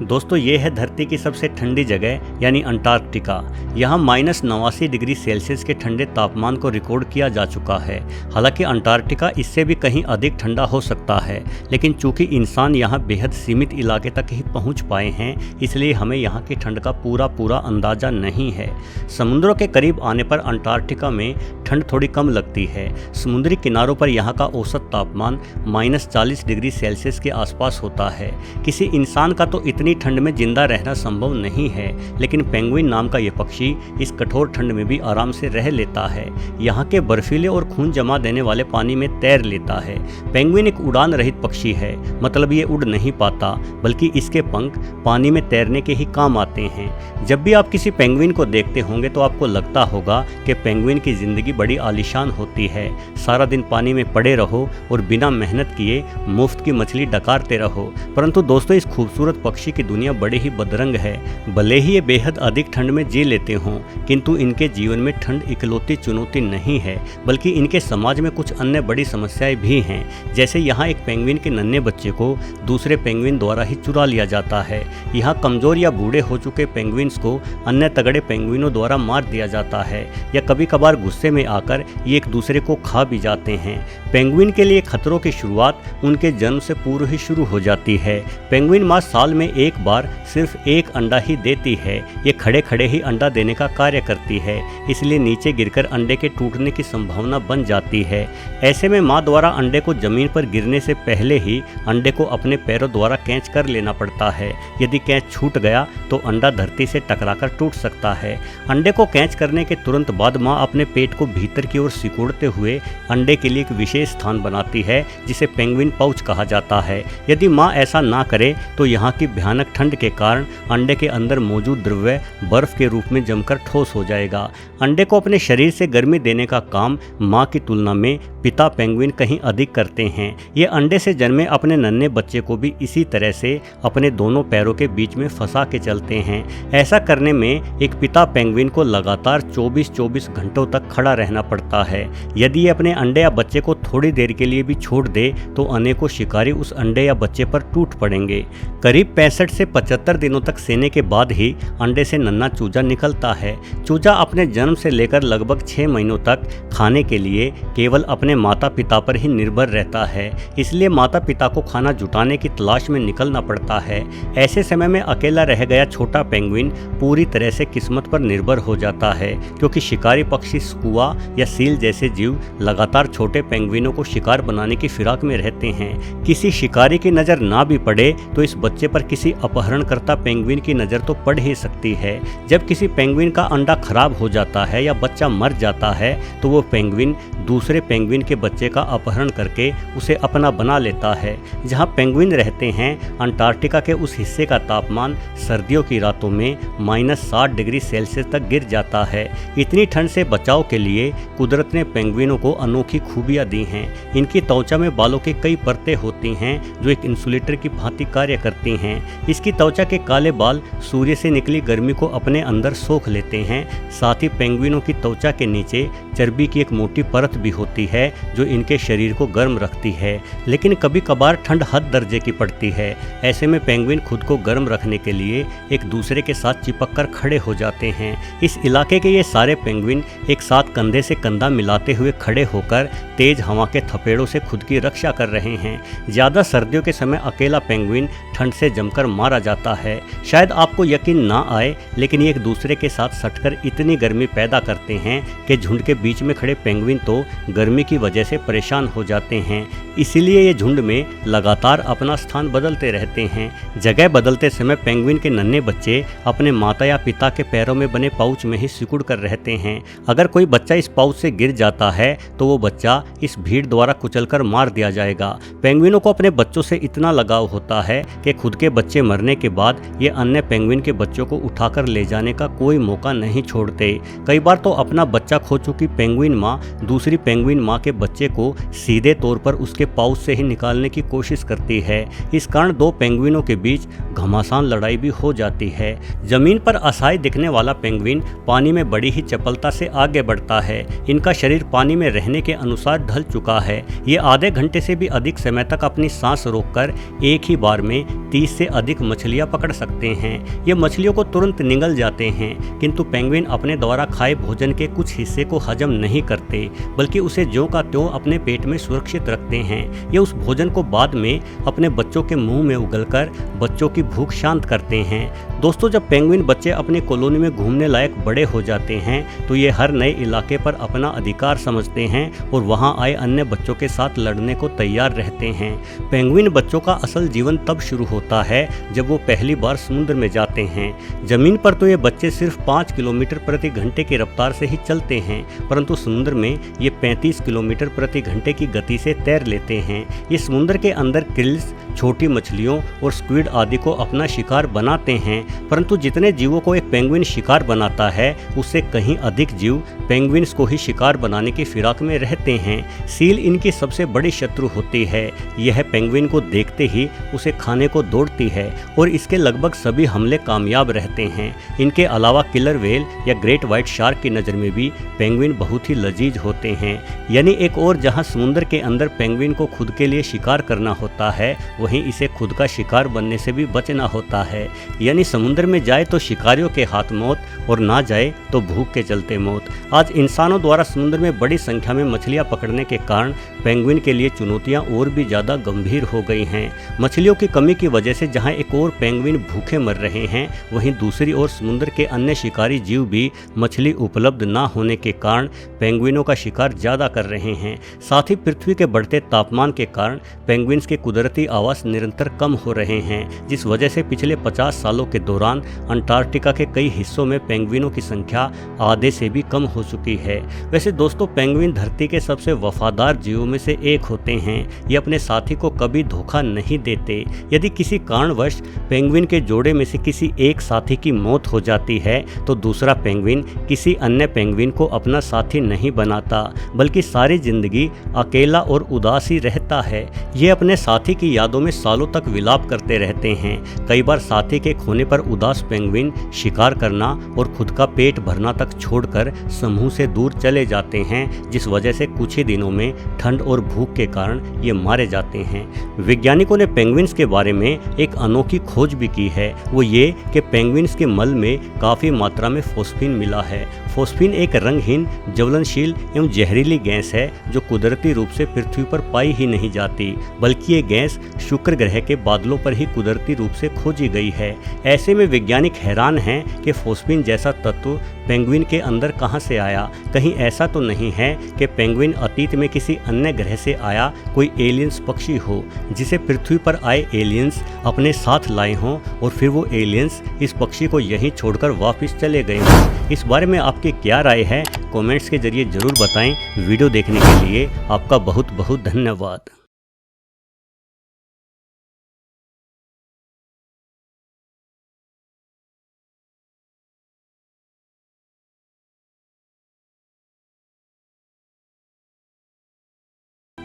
दोस्तों ये है धरती की सबसे ठंडी जगह यानी अंटार्कटिका। यहाँ -89 डिग्री सेल्सियस के ठंडे तापमान को रिकॉर्ड किया जा चुका है। हालांकि अंटार्कटिका इससे भी कहीं अधिक ठंडा हो सकता है, लेकिन चूंकि इंसान यहाँ बेहद सीमित इलाके तक ही पहुँच पाए हैं, इसलिए हमें यहाँ की ठंड का पूरा अंदाज़ा नहीं है। समुद्रों के करीब आने पर अंटार्कटिका में ठंड थोड़ी कम लगती है। समुद्री किनारों पर यहाँ का औसत तापमान -40 डिग्री सेल्सियस के आसपास होता है। किसी इंसान का तो इतनी ठंड में जिंदा रहना संभव नहीं है, लेकिन पेंगुइन नाम का ये पक्षी इस कठोर ठंड में भी आराम से रह लेता है। यहाँ के बर्फीले और खून जमा देने वाले पानी में तैर लेता है। पेंगुइन एक उड़ान रहित पक्षी है, मतलब ये उड़ नहीं पाता, बल्कि इसके पंख पानी में तैरने के ही काम आते हैं। जब भी आप किसी पेंगुइन को देखते होंगे तो आपको लगता होगा कि पेंगुइन की जिंदगी बड़ी आलीशान होती है। सारा दिन पानी में पड़े रहो और बिना मेहनत किए मुफ्त की मछली डकारते रहो। परंतु दोस्तों, इस खूबसूरत पक्षी की दुनिया बड़ी ही बदरंग है। भले ही ये बेहद अधिक ठंड में जी लेते हों, किंतु इनके जीवन में ठंड इकलौती चुनौती नहीं है, बल्कि इनके समाज में कुछ अन्य बड़ी समस्याएं भी हैं। जैसे यहाँ एक पेंगुइन के नन्हे बच्चे को दूसरे पेंगुइन द्वारा ही चुरा लिया जाता है। यहाँ कमजोर या बूढ़े हो चुके पेंगुइन्स को अन्य तगड़े पेंगुइनों द्वारा मार दिया जाता है, या कभी कभार गुस्से में आकर ये एक दूसरे को खा भी जाते हैं। पेंगुइन के लिए खतरों की शुरुआत उनके जन्म से पूर्व ही शुरू हो जाती है। पेंगुइन माँ साल में एक बार सिर्फ एक अंडा ही देती है। ये खड़े खड़े ही अंडा देने का कार्य करती है, इसलिए नीचे गिरकर अंडे के टूटने की संभावना बन जाती है। ऐसे में माँ द्वारा अंडे को जमीन पर गिरने से पहले ही अंडे को अपने पैरों द्वारा कैच कर लेना पड़ता है। यदि कैच छूट गया तो अंडा धरती से टकराकर टूट सकता है। अंडे को कैच करने के तुरंत बाद माँ अपने पेट को भीतर की ओर सिकुड़ते हुए अंडे के लिए एक विशेष स्थान बनाती है, जिसे पेंगुइन पाउच कहा जाता है। यदि माँ ऐसा ना करे तो यहाँ की भयानक ठंड के कारण अंडे के अंदर मौजूद द्रव्य बर्फ के रूप में जमकर ठोस हो जाएगा। अंडे को अपने शरीर से गर्मी देने का काम माँ की तुलना में पिता पेंगुइन कहीं अधिक करते हैं। ये अंडे से जन्मे अपने नन्हे बच्चे को भी इसी तरह से अपने दोनों पैरों के बीच में फंसा के चलते हैं। ऐसा करने में एक पिता पेंगुइन को लगातार 24 घंटों तक खड़ा रहना पड़ता है। यदि ये अपने अंडे या बच्चे को थोड़ी देर के लिए भी छोड़ दे तो अनेकों शिकारी उस अंडे या बच्चे पर टूट पड़ेंगे। करीब 65 से 75 दिनों तक सेने के बाद ही अंडे से नन्हा चूजा निकलता है। चूजा अपने जन्म से लेकर लगभग 6 महीनों तक खाने के लिए केवल अपने माता पिता पर ही निर्भर रहता है, इसलिए माता पिता को खाना जुटाने की तलाश में निकलना पड़ता है। ऐसे समय में अकेला रह गया छोटा पेंगुइन पूरी तरह से किस्मत पर निर्भर हो जाता है, क्योंकि शिकारी पक्षी स्कुआ या सील जैसे जीव लगातार छोटे पेंगुइनों को शिकार बनाने की फिराक में रहते हैं। किसी शिकारी की नज़र ना भी पड़े तो इस बच्चे पर किसी अपहरणकर्ता पेंगुइन की नज़र तो पड़ ही सकती है। जब किसी पेंगुइन का अंडा खराब हो जाता है या बच्चा मर जाता है तो वो पेंगुइन दूसरे पेंगुइन के बच्चे का अपहरण करके उसे अपना बना लेता है। जहाँ पेंगुइन रहते हैं, अंटार्कटिका के उस हिस्से का तापमान सर्दियों की रातों में -60 डिग्री सेल्सियस तक गिर जाता है। इतनी ठंड से बचाव के लिए कुदरत ने पेंगुइनों को अनोखी खूबियाँ दी हैं। इनकी त्वचा में बालों की कई परतें होती हैं जो एक इंसुलेटर की भांति कार्य करती हैं। इसकी त्वचा के काले बाल सूर्य से निकली गर्मी को अपने अंदर सोख लेते हैं। साथ ही पेंगुइनों की त्वचा के नीचे चर्बी की एक मोटी परत भी होती है जो इनके शरीर को गर्म रखती है। लेकिन कभी कभार ठंड हद दर्जे की पड़ती है। ऐसे में पेंगुइन खुद को गर्म रखने के लिए एक दूसरे के साथ चिपक कर खड़े हो जाते हैं। इस इलाके के ये सारे पेंगुइन एक साथ कंधे से कंधा मिलाते हुए खड़े होकर तेज हवा के थपेड़ों से खुद की रक्षा कर रहे हैं। ज़्यादा सर्दियों के समय अकेला पेंगुइन ठंड से जमकर मारा जाता है। शायद आपको यकीन ना आए, लेकिन ये एक दूसरे के साथ सटकर इतनी गर्मी पैदा करते हैं कि झुंड के बीच में खड़े पेंगुइन तो गर्मी की वजह से परेशान हो जाते हैं। इसीलिए ये झुंड में लगातार अपना स्थान बदलते रहते हैं। जगह बदलते समय पेंगुइन के नन्हे बच्चे अपने माता या पिता के पैरों में बने पाउच में ही सिकुड़ कर रहते हैं। अगर कोई बच्चा इस पाउच से गिर जाता है तो वो बच्चा इस भीड़ द्वारा कुचलकर मार दिया जाएगा। पेंगुइनों को अपने बच्चों से इतना लगाव होता है कि खुद के बच्चे मरने के बाद ये अन्य पेंगुइन के बच्चों को उठाकर ले जाने का कोई मौका नहीं छोड़ते। कई बार तो अपना बच्चा खो चुकी पेंगुइन माँ दूसरी पेंगुइन माँ के बच्चे को सीधे तौर पर उसके पाउच से ही निकालने की कोशिश करती है। इस कारण दो पेंगुइनों के बीच घमासान लड़ाई भी हो जाती है। जमीन पर असहाय दिखने वाला पेंगुइन पानी में बड़ी ही चपलता से आगे बढ़ता है। इनका शरीर पानी में रहने के अनुसार ढल चुका है। ये आधे घंटे से भी अधिक समय तक अपनी सांस रोककर एक ही बार में 30 से अधिक मछलियां पकड़ सकते हैं। ये मछलियों को तुरंत निगल जाते हैं, किंतु पेंगुइन अपने द्वारा खाए भोजन के कुछ हिस्से को हजम नहीं करते, बल्कि उसे ज्यों का त्यों अपने पेट में सुरक्षित रखते हैं। ये उस भोजन को बाद में अपने बच्चों के मुंह में उगलकर बच्चों की भूख शांत करते हैं। दोस्तों, जब पेंगुइन बच्चे अपनी कॉलोनी में घूमने लायक बड़े हो जाते हैं तो ये हर नए इलाके पर अपना अधिकार समझते हैं और वहां आए अन्य बच्चों के साथ लड़ने को तैयार रहते हैं। पेंगुइन बच्चों का असल जीवन तब शुरू होता है जब वो पहली बार समुद्र में जाते हैं। जमीन पर तो ये बच्चे सिर्फ 5 किलोमीटर प्रति घंटे की रफ्तार से ही चलते हैं, परंतु समुद्र में ये 35 किलोमीटर प्रति घंटे की गति से तैर लेते हैं। ये समुद्र के अंदर क्रिल्स, छोटी मछलियों और स्क्विड आदि को अपना शिकार बनाते हैं, परंतु जितने जीवों को एक पेंगुइन शिकार बनाता है उससे कहीं अधिक जीव पेंगुइन्स को ही शिकार बनाने की फिराक में रहते हैं। सील इनकी सबसे बड़ी शत्रु होती है। यह पेंगुइन को देखते ही उसे खाने को दौड़ती है और इसके लगभग सभी हमले कामयाब रहते हैं। इनके अलावा किलर व्हेल या ग्रेट व्हाइट शार्क की नज़र में भी पेंगुइन बहुत ही लजीज होते हैं। यानी एक और जहां समुद्र के अंदर पेंगुइन को खुद के लिए शिकार करना होता है, वहीं इसे खुद का शिकार बनने से भी बचना होता है। यानी समुद्र में जाए तो शिकारियों के हाथ मौत और ना जाए तो भूख के चलते मौत। आज इंसानों द्वारा समुद्र में बड़ी संख्या में मछलियां पकड़ने के कारण पेंगुइन के लिए चुनौतियां और भी ज़्यादा गंभीर हो गई हैं। मछलियों की कमी की वजह से जहां एक और पेंगुइन भूखे मर रहे हैं, वहीं दूसरी ओर समुद्र के अन्य शिकारी जीव भी मछली उपलब्ध ना होने के कारण पेंगुइनों का शिकार ज़्यादा कर रहे हैं। साथ ही पृथ्वी के बढ़ते तापमान के कारण पेंगुइन्स के कुदरती आवास निरंतर कम हो रहे हैं, जिस वजह से पिछले 50 सालों के दौरान अंटार्कटिका के कई हिस्सों में पेंगुइनों की संख्या आधे से भी कम हो चुकी है। वैसे दोस्तों, पेंगुइन धरती के सबसे वफादार जीवों में से एक होते हैं। ये अपने साथी को कभी धोखा नहीं देते। यदि किसी कारणवश पेंगुइन के जोड़े में से किसी एक साथी की मौत हो जाती है तो दूसरा पेंगुइन किसी अन्य पेंगुइन को अपना साथी नहीं बनाता, बल्कि सारी जिंदगी अकेला और उदास ही रहता है। ये अपने साथी की यादों में सालों तक विलाप करते रहते हैं। कई बार साथी के खोने पर उदास पेंगुइन शिकार करना और खुद का पेट भरना तक छोड़कर समूह से दूर चले जाते हैं, जिस वजह से कुछ ही दिनों में ठंड और भूख के कारण ये मारे जाते हैं। वैज्ञानिकों ने पेंगुइन्स के बारे में एक अनोखी खोज भी की है। वो ये कि पेंगुइन्स के मल में काफ़ी मात्रा में फोस्फीन मिला है। फोस्फीन एक रंगहीन, ज्वलनशील एवं जहरीली गैस है जो कुदरती रूप से पृथ्वी पर पाई ही नहीं जाती, बल्कि ये गैस शुक्र ग्रह के बादलों पर ही कुदरती रूप से खोजी गई है। ऐसे में वैज्ञानिक हैरान हैं कि फोस्फीन जैसा तत्व पेंगुइन के अंदर कहां से आया। कहीं ऐसा तो नहीं है कि पेंगुइन अतीत में किसी अन्य ग्रह से आया कोई एलियंस पक्षी हो, जिसे पृथ्वी पर आए एलियंस अपने साथ लाए हों और फिर वो एलियंस इस पक्षी को यहीं छोड़कर वापस चले गए हों। इस बारे में आपकी क्या राय है, कमेंट्स के जरिए ज़रूर बताएं। वीडियो देखने के लिए आपका बहुत बहुत धन्यवाद।